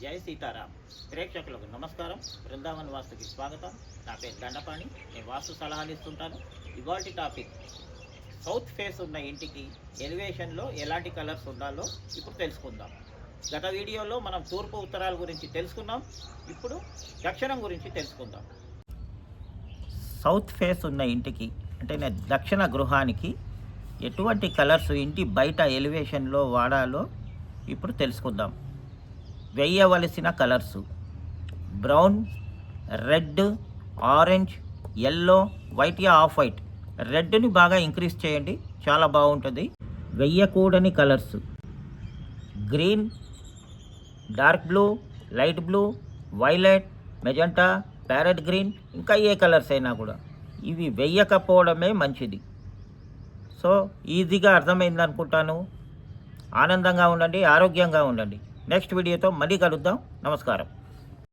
జై సీతారాం. ప్రేక్షకులకు నమస్కారం. బృందావన్ వాస్తుకి స్వాగతం. నా పేరు దండపాణి. నేను వాస్తు సలహాలు ఇస్తుంటాను. ఇవాల్టి టాపిక్, సౌత్ ఫేస్ ఉన్న ఇంటికి ఎలివేషన్లో ఎలాంటి కలర్స్ ఉండాలో ఇప్పుడు తెలుసుకుందాం. గత వీడియోలో మనం తూర్పు ఉత్తరాల గురించి తెలుసుకున్నాం. ఇప్పుడు దక్షిణం గురించి తెలుసుకుందాం. సౌత్ ఫేస్ ఉన్న ఇంటికి అంటే దక్షిణ గృహానికి ఎటువంటి కలర్స్ ఇంటి బయట ఎలివేషన్లో వాడాలో ఇప్పుడు తెలుసుకుందాం. వేయవలసిన colours brown, red, orange, yellow, white యా ఆఫ్ వైట్. రెడ్ని బాగా ఇంక్రీజ్ చేయండి, చాలా బాగుంటుంది. వెయ్యకూడని colours green, dark blue, light blue, violet, magenta, parrot green, ఇంకా ఏ కలర్స్ అయినా కూడా ఇవి వెయ్యకపోవడమే మంచిది. సో ఈజీగా అర్థమైంది అనుకుంటాను. ఆనందంగా ఉండండి, ఆరోగ్యంగా ఉండండి. నెక్స్ట్ వీడియోతో మళ్ళీ కలుద్దాం. నమస్కారం.